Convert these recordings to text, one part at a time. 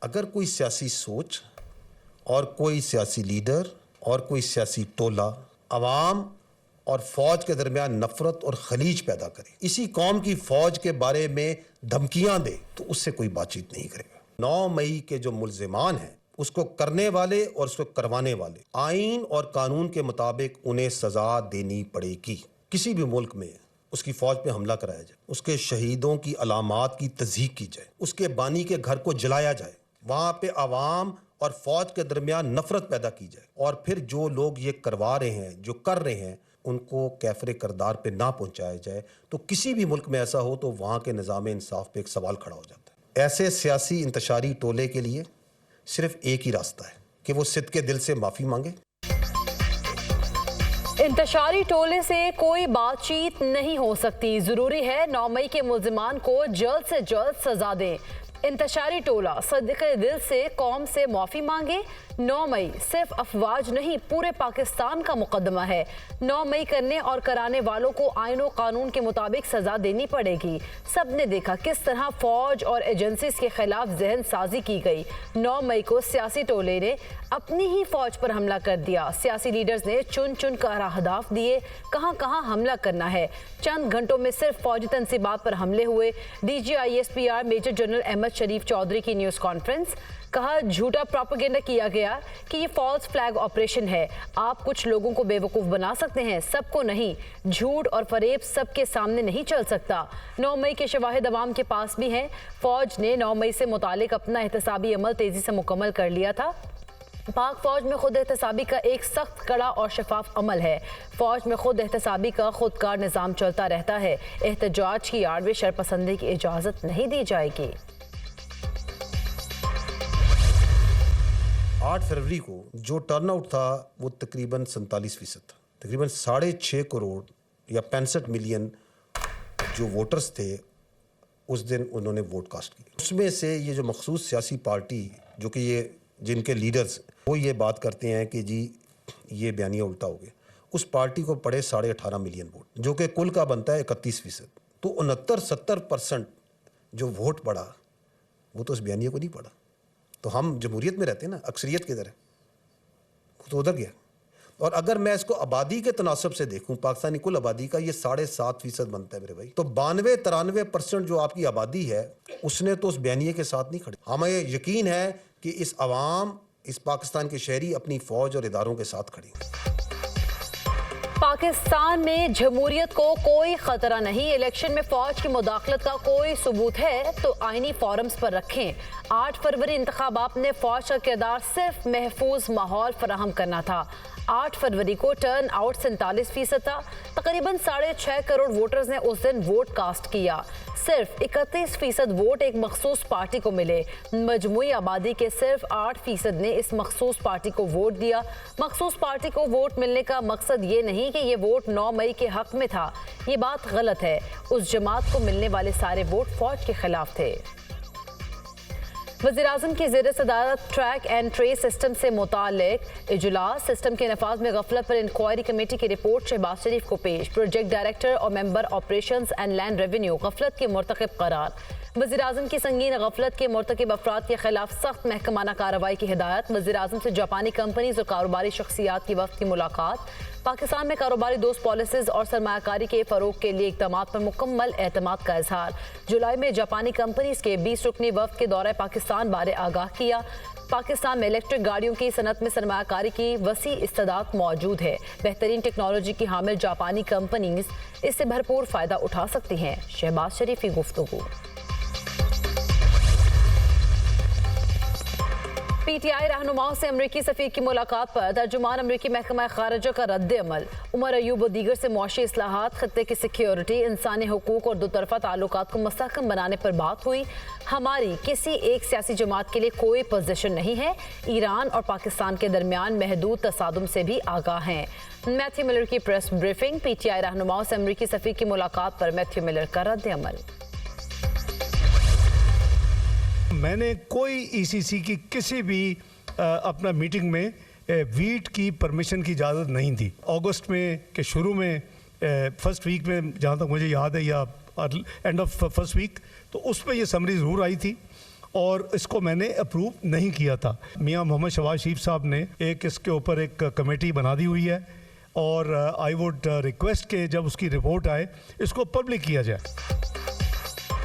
अगर कोई सियासी सोच और कोई सियासी लीडर और कोई सियासी टोला अवाम और फौज के दरमियान नफरत और खलीज पैदा करे, इसी कौम की फौज के बारे में धमकियां दे, तो उससे कोई बातचीत नहीं करेगा। 9 मई के जो मुल्जिमान हैं, उसको करने वाले और उसको करवाने वाले आइन और कानून के मुताबिक उन्हें सजा देनी पड़ेगी। किसी भी मुल्क में उसकी फौज पे हमला कराया जाए, उसके शहीदों की अलामात की तस्दीक की जाए, उसके बानी के घर को जलाया जाए, वहां पे आवाम और फौज के दरमियान नफरत पैदा की जाए, और फिर जो लोग ये करवा रहे हैं, जो कर रहे हैं, उनको कैफरे करदार पे ना पहुंचाया जाए, तो किसी भी मुल्क में ऐसा हो तो वहां के निज़ाम इंसाफ पे एक सवाल खड़ा हो जाता है। ऐसे सियासी इंतशारी टोले के लिए सिर्फ एक ही रास्ता है कि वो सिद्ध के दिल से माफी मांगे। इंतशारी टोले से कोई बातचीत नहीं हो सकती, जरूरी है 9 मई के मुल्जिमान को जल्द से जल्द सजा दें। इंतशारी टोला सदक़े दिल से कौम से माफ़ी मांगे। 9 मई सिर्फ अफवाज नहीं, पूरे पाकिस्तान का मुकदमा है। 9 मई करने और कराने वालों को आईन और कानून के मुताबिक सजा देनी पड़ेगी। सब ने देखा किस तरह फौज और एजेंसीज के खिलाफ जहन साजी की गई। 9 मई को सियासी टोले ने अपनी ही फौज पर हमला कर दिया। सियासी लीडर्स ने चुन चुन कर अहदाफ दिए, कहां कहां हमला करना है। चंद घंटों में सिर्फ फौजी तनसीबात पर हमले हुए। DGISPR मेजर जनरल अहमद शरीफ चौधरी की न्यूज़ कॉन्फ्रेंस, कहा झूठा प्रोपेगेंडा किया गया कि ये फॉल्स फ्लैग ऑपरेशन है। आप कुछ लोगों को बेवकूफ़ बना सकते हैं, सबको नहीं। झूठ और फरेब सबके सामने नहीं चल सकता। 9 मई के शवाहिद अवाम के पास भी हैं। फौज ने 9 मई से मुतालिक अपना एहतसाबी अमल तेज़ी से मुकम्मल कर लिया था। पाक फौज में खुद एहतसाबी का एक सख्त, कड़ा और शफाफ अमल है। फौज में खुद एहतसाबी का खुदकार निज़ाम चलता रहता है। एहतजाज की आड़ में शरपसंदी की इजाज़त नहीं दी जाएगी। 8 फरवरी को जो टर्नआउट था वो तकरीबन 47% था। तकरीबन 6.5 करोड़ या 65 मिलियन जो वोटर्स थे उस दिन उन्होंने वोट कास्ट किया। उसमें से ये जो मखसूस सियासी पार्टी जो कि ये जिनके लीडर्स वो ये बात करते हैं कि जी ये बयानिया उल्टा हो गया, उस पार्टी को पड़े 18.5 मिलियन वोट, जो कि कुल का बनता है 31%। तो 69-70% जो वोट पड़ा वो तो उस बयानिया को नहीं पड़ा। तो हम जमहूरियत में रहते हैं ना, अक्सरियत किधर है, वो तो उधर गया। और अगर मैं इसको आबादी के तनासब से देखूं, पाकिस्तानी कुल आबादी का ये 7.5% बनता है मेरे भाई। तो 92-93% जो आपकी आबादी है उसने तो उस बयानिए के साथ नहीं खड़ी। हमें यकीन है कि इस अवाम, इस पाकिस्तान के शहरी अपनी फौज और इदारों के साथ खड़ी। पाकिस्तान में जमहूरियत को कोई खतरा नहीं। इलेक्शन में फौज की मुदाखलत का कोई सबूत है तो आईनी फोरम्स पर रखें। 8 फरवरी इंतखाबात में फौज का किरदार सिर्फ महफूज माहौल फराहम करना था। 8 फरवरी को टर्न आउट 47% था। तकरीबन 6.5 करोड़ वोटर्स ने उस दिन वोट कास्ट किया। सिर्फ 31% वोट एक मखसूस पार्टी को मिले। मजमूई आबादी के सिर्फ 8% ने इस मखसूस पार्टी को वोट दिया। मखसूस पार्टी को वोट मिलने का मकसद ये नहीं कि ये वोट 9 मई के हक में था। ये बात गलत है। उस जमात को मिलने वाले सारे वोट फौज के खिलाफ थे। वज़ीर-ए-आज़म की ज़ेर सदारत ट्रैक एंड ट्रेस सिस्टम से मुताल्लिक इजलास, सिस्टम के नफाज में गफलत पर इंक्वायरी कमेटी की रिपोर्ट शहबाज शरीफ को पेश। प्रोजेक्ट डायरेक्टर और member operations and land revenue गफलत के मुर्तकिब करार। वज़ीर-ए-आज़म की संगीन गफलत के मुर्तकिब अफराद के खिलाफ सख्त महकमाना कार्रवाई की हिदायत। वज़ीर-ए-आज़म से जापानी कंपनीज और कारोबारी शख्सियात की वक्त की मुलाकात। पाकिस्तान में कारोबारी दोस्त पॉलिसीज और सरमायाकारी के फरोग के लिए इक़दाम पर मुकम्मल एतमाद का इजहार। जुलाई में जापानी कंपनीज के 20 रुकनी वफ्द के दौरे पाकिस्तान बारे आगाह किया। पाकिस्तान में इलेक्ट्रिक गाड़ियों की सनत में सरमायाकारी की वसी इस्तेदाद मौजूद है। बेहतरीन टेक्नोलॉजी की हामिल जापानी कंपनीज इससे भरपूर फ़ायदा उठा सकती हैं। शहबाज शरीफ की गुफ्तगू। PTI रहनुमाओं से अमरीकी सफ़ीर की मुलाकात पर तर्जुमान अमरीकी महकमा खारजा का रद्द अमल। उमर अयूब और दीगर से मुआशी इस्लाहात, खत्ते की सिक्योरिटी, इंसानी हुकूक और दोतरफा ताल्लुकात को मुस्तहकम बनाने पर बात हुई। हमारी किसी एक सियासी जमात के लिए कोई पोजीशन नहीं है। ईरान और पाकिस्तान के दरमियान महदूद तसादुम से भी आगाह हैं। मैथ्यू मिलर की प्रेस ब्रीफिंग। PTI रहनुमाओं से अमरीकी सफ़ीर की मुलाकात पर मैथ्यू मिलर का रद्द अमल। मैंने कोई ECC की किसी भी अपना मीटिंग में वीट की परमिशन की इजाज़त नहीं दी। अगस्त में के शुरू में फर्स्ट वीक में, जहाँ तक मुझे याद है, या एंड ऑफ फर्स्ट वीक, तो उस पर यह समरी ज़रूर आई थी और इसको मैंने अप्रूव नहीं किया था। मियां मोहम्मद शहबाज शरीफ साहब ने इसके ऊपर एक कमेटी बना दी हुई है और आई वुड रिक्वेस्ट कि जब उसकी रिपोर्ट आए इसको पब्लिक किया जाए।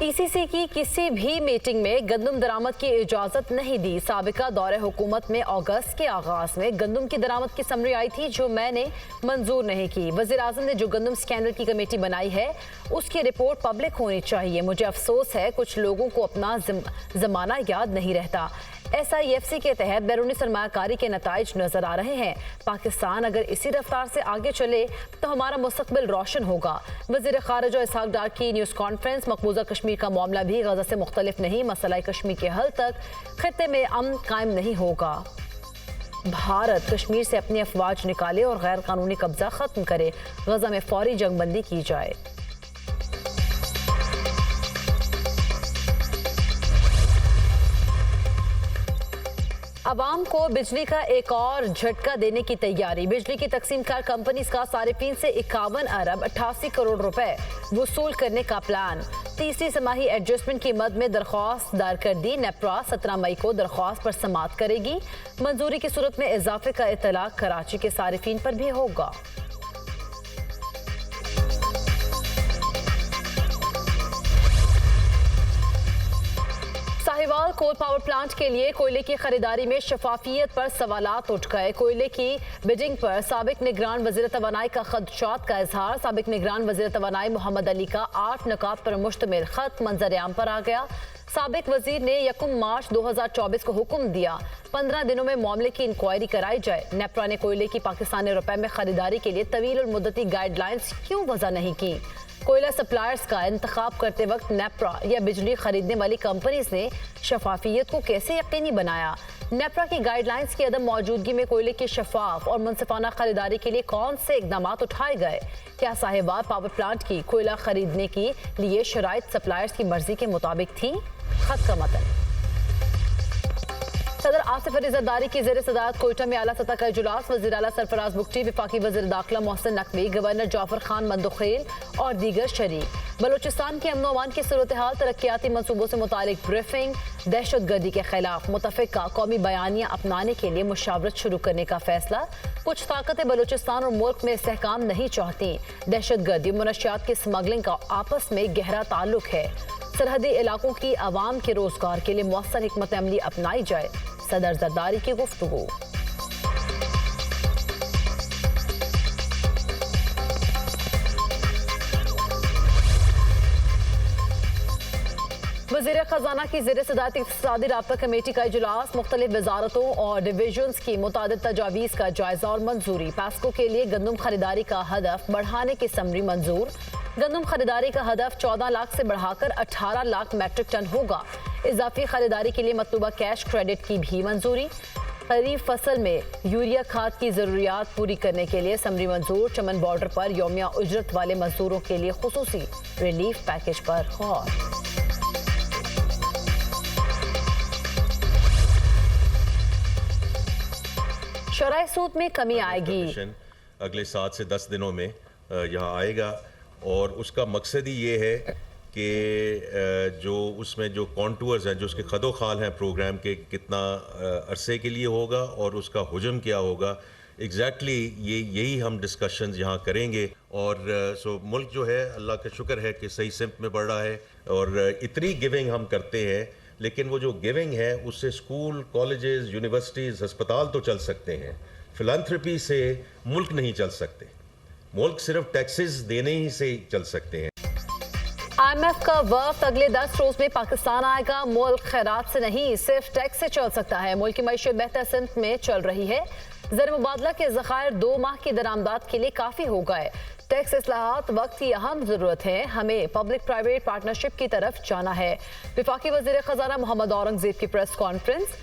ईसीसी की किसी भी मीटिंग में गंदम दरामद की इजाजत नहीं दी। साबिका दौरे हुकूमत में अगस्त के आगाज में गंदम की दरामद की समरी आई थी जो मैंने मंजूर नहीं की। वजीर आजम ने जो गंदम स्कैंडल की कमेटी बनाई है उसकी रिपोर्ट पब्लिक होनी चाहिए। मुझे अफसोस है कुछ लोगों को अपना जमाना याद नहीं रहता। SIFC के तहत बैरूनी सरमायाकारी के नताइज नजर आ रहे हैं। पाकिस्तान अगर इसी रफ्तार से आगे चले तो हमारा मुस्तकबिल रोशन होगा। वज़ीर ख़ारिजा इसहाक डार की न्यूज़ कॉन्फ्रेंस। मकबूजा कश्मीर का मामला भी गज़ा से मुख्तलिफ नहीं। मसला कश्मीर के हल तक खित्ते में अमन कायम नहीं होगा। भारत कश्मीर से अपनी अफवाज निकाले और गैर कानूनी कब्जा खत्म करे। गज़ा में फौरी जंगबंदी की जाए। अवाम को बिजली का एक और झटका देने की तैयारी। बिजली की तकसीमकार कंपनी का सारिफीन से 51 अरब 88 करोड़ रुपए वसूल करने का प्लान। तीसरी समाही एडजस्टमेंट की मद में दरख्वास्त दायर कर दी। नेपरा 17 मई को दरख्वास्त पर समाअत करेगी। मंजूरी की सूरत में इजाफे का इतलाक कराची के सारिफीन पर भी होगा। साहिवाल कोल पावर प्लांट के लिए कोयले की खरीदारी में शफाफियत पर सवालात उठ गए। कोयले की बिडिंग पर साबिक निगरान वज़ीर तवानाई का खदशात का इजहार। साबिक निगरान वज़ीर तवानाई मोहम्मद अली का 8 नुकात पर मुश्तमिल खत मंजर-ए-आम पर आ गया। साबिक वजीर ने 1 मार्च 2024 को हुक्म दिया 15 दिनों में मामले की इंक्वायरी कराई जाए। नेपरा ने कोयले की पाकिस्तानी रुपए में खरीदारी के लिए तवील और मुद्दती गाइडलाइंस क्यों वज़ा नहीं की? कोयला सप्लायर्स का इंतखाब करते वक्त नेपरा या बिजली खरीदने वाली कंपनीज ने शफाफियत को कैसे यकीनी बनाया? नेपरा की गाइडलाइंस की अदम मौजूदगी में कोयले की शफाफ और मुनसिफाना खरीदारी के लिए कौन से इकदाम उठाए गए? क्या साहिवाल पावर प्लांट की कोयला खरीदने के लिए शराइत सप्लायर्स की मर्जी के मुताबिक थी? खत का मतन। सदर आसिफ अली जरदारी की ज़ेर सदारत कोयटा में आला सतह का इजलास। वज़ीर आला सरफराज बुगटी, वफाकी वज़ीर दाखिला मोहसिन नकवी, गवर्नर जाफर खान मंदुखेल और दीगर शरीक। बलोचिस्तान की अमन अमान की सूरत हाल, तरक्याती मनसूबों से मुतालिक ब्रीफिंग, दहशतगर्दी के खिलाफ मुतफ़िका कौमी बयानियाँ अपनाने के लिए मुशावरत शुरू करने का फैसला। कुछ ताकतें बलोचिस्तान और मुल्क में इस्तेहकाम नहीं चाहती। दहशतगर्दी और मनशियात की स्मगलिंग का आपस में गहरा ताल्लुक है। सरहदी इलाकों की आवाम के रोजगार के लिए मौसर हिकमत अमली अपनाई जाए। सदर जरदारी की गुफ्तगू। वज़ीर खजाना की ज़ेर सदारत इक़्तिसादी राब्ता कमेटी का इजलास। मुख्तलिफ वजारतों और डिवीजन्स की मुतादिद तजावीज़ का जायजा और मंजूरी। पैस्को के लिए गंदम खरीदारी का हदफ बढ़ाने की समरी मंजूर। गंदम खरीदारी का हदफ 14 लाख से बढ़ाकर 18 लाख मैट्रिक टन होगा। इजाफी खरीदारी के लिए मतलूबा कैश क्रेडिट की भी मंजूरी। खरीफ फसल में यूरिया खाद की जरूरियात पूरी करने के लिए समरी मंजूर। चमन बॉर्डर पर यौमिया उजरत वाले मजदूरों के लिए खुसूसी रिलीफ पैकेज पर गौर। शराय सूद में कमी आएगी। अगले 7 से 10 दिनों में यहाँ आएगा और उसका मकसद ही ये है कि जो उसमें जो कॉन्टूर्स हैं, जो उसके खदोखाल हैं प्रोग्राम के, कितना अरसे के लिए होगा और उसका हुजम क्या होगा, एग्जैक्टली यही हम डिस्कशंस यहाँ करेंगे। और सो मुल्क जो है अल्लाह का शुक्र है कि सही सिमत में बढ़ रहा है और इतनी गिविंग हम करते हैं, लेकिन वो जो गिविंग है उससे स्कूल, कॉलेजेस, यूनिवर्सिटीज़, अस्पताल तो चल सकते हैं। फिलैंथ्रोपी से मुल्क नहीं चल सकते। मुल्क सिर्फ टैक्सेस देने ही से चल सकते हैं। IMF का वफ्द अगले 10 रोज में पाकिस्तान आएगा। मुल्क खैरात से नहीं सिर्फ टैक्स से चल सकता है। मुल्क की मईशत बेहतर सिमत में चल रही है। ज़र मुबादला के ज़खायर 2 माह की दरामदात के लिए काफ़ी हो गए। टैक्स इस्लाहात वक्त की अहम ज़रूरत है। हमें पब्लिक प्राइवेट पार्टनरशिप की तरफ जाना है। वफाकी वज़ीर ख़जाना मोहम्मद औरंगज़ेब की प्रेस कॉन्फ्रेंस।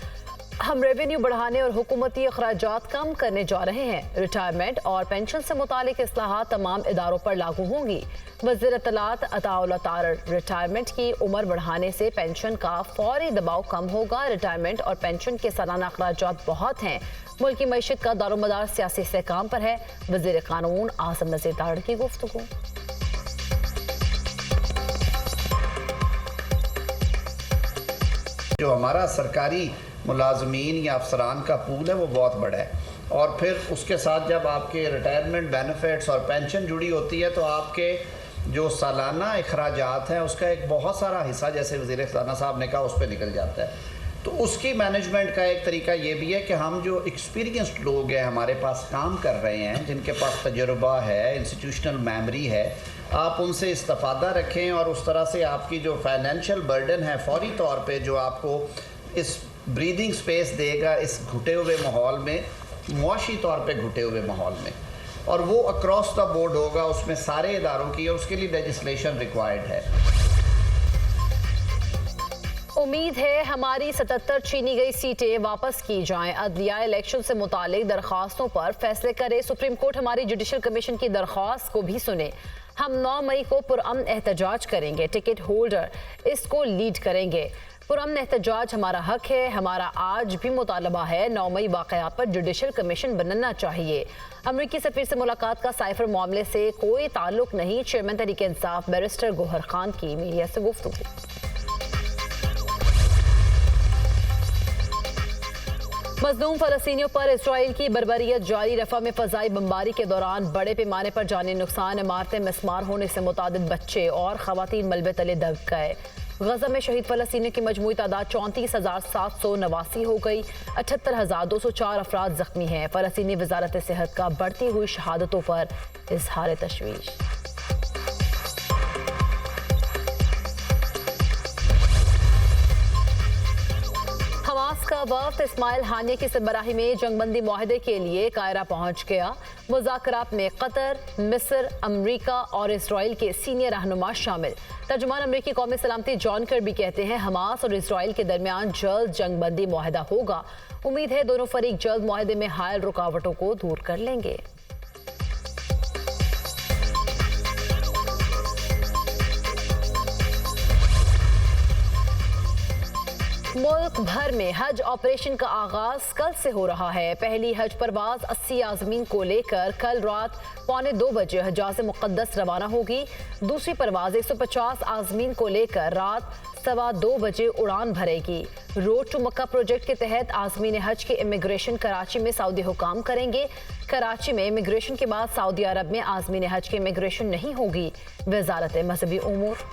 हम रेवेन्यू बढ़ाने और हुकूमती अखराजात कम करने जा रहे हैं। रिटायरमेंट और पेंशन से मुतालिक इस्लाहात तमाम इदारों पर लागू होंगी। वज़ीर इत्तलात अताउल्लाह तारर, रिटायरमेंट की उम्र बढ़ाने से पेंशन का फौरी दबाव कम होगा। रिटायरमेंट और पेंशन के सालाना अखराजात बहुत हैं। मुल्क की मईशत का दारोमदार सियासी इस्तेहकाम पर है। वज़ीर कानून आज़म नज़ीर तारड़ की गुफ्तगू। जो हमारा सरकारी मुलाजमीन या अफसरान का पूल है वो बहुत बड़ा है, और फिर उसके साथ जब आपके रिटायरमेंट बेनिफिट्स और पेंशन जुड़ी होती है तो आपके जो सालाना अखराजात हैं उसका एक बहुत सारा हिस्सा, जैसे वज़ीर ख़ज़ाना साहब ने कहा, उस पर निकल जाता है। तो उसकी मैनेजमेंट का एक तरीका ये भी है कि हम जो एक्सपीरियंस्ड लोग हैं हमारे पास काम कर रहे हैं, जिनके पास तजुर्बा है, इंस्टीट्यूशनल मेमोरी है, आप उनसे इस्तेफादा रखें और उस तरह से आपकी जो फाइनेंशियल बर्डन है फौरी तौर पे जो आपको इस ब्रीदिंग स्पेस देगा इस घुटे हुए माहौल में, मुआशी तौर पे घुटे हुए माहौल में, और वो अक्रॉस द बोर्ड होगा, उसमें सारे इदारों की, और उसके लिए लेजिस्लेशन रिक्वायर्ड है। उम्मीद है हमारी 77 छीनी गई सीटें वापस की जाएं। अदलिया इलेक्शन से मुतालिक दरख्वास्तों पर फैसले करे। सुप्रीम कोर्ट हमारी जुडिशल कमीशन की दरख्वास्त को भी सुने। हम 9 मई को पुरअमन एहतजाज करेंगे। टिकट होल्डर इसको लीड करेंगे। पुरअमन एहतजाज हमारा हक है। हमारा आज भी मुतालबा है 9 मई वाक़यात पर जुडिशल कमीशन बनना चाहिए। अमरीकी सफीर से मुलाकात का साइफर मामले से कोई ताल्लुक नहीं। चेयरमैन तहरीक इंसाफ बैरिस्टर गौहर खान की मीडिया से गुफ्तगू। मज़लूम फ़लस्तीनियों पर इसराइल की बर्बरियत जारी। रफ़ा में फ़ज़ाई बमबारी के दौरान बड़े पैमाने पर जानी नुकसान, इमारतें मिस्मार होने से मुतादिद बच्चे और ख़वातीन मलबे तले दब गए। गज़ा में शहीद फ़लस्तीनियों की मजमूई तादाद 34,789 हो गई। 78,204 अफराद ज़ख्मी हैं। फ़लस्तीनी वज़ारत सेहत का बढ़ती हुई शहादतों पर इज़हार तशवीश। हमास का वफ़द इस्माइल हानिया की सरबराही में जंगबंदी मुआहदे के लिए कायरा पहुंच गया। मुज़ाकरात में कतर, मिस्र, अमरीका और इसराइल के सीनियर रहनुमा शामिल। तर्जुमान अमरीकी कौमी सलामती जॉन कर्बी कहते हैं हमास और इसराइल के दरमियान जल्द जंगबंदी मुआहदा होगा। उम्मीद है दोनों फरीक जल्द मुआहदे में हायल रुकावटों को दूर कर लेंगे। मुल्क भर में हज ऑपरेशन का आगाज कल से हो रहा है। पहली हज परवाज 80 आज़मीन को लेकर कल रात 1:45 बजे हजाज मुक़द्दस रवाना होगी। दूसरी परवाज 150 आज़मीन को लेकर रात 2:15 बजे उड़ान भरेगी। रोड टू मक्का प्रोजेक्ट के तहत आज़मीन हज के इमिग्रेशन कराची में सऊदी हुकाम करेंगे। कराची में इमिग्रेशन के बाद सऊदी अरब में आज़मीन हज की इमिग्रेशन नहीं होगी। वज़ारत मज़हबी उमूर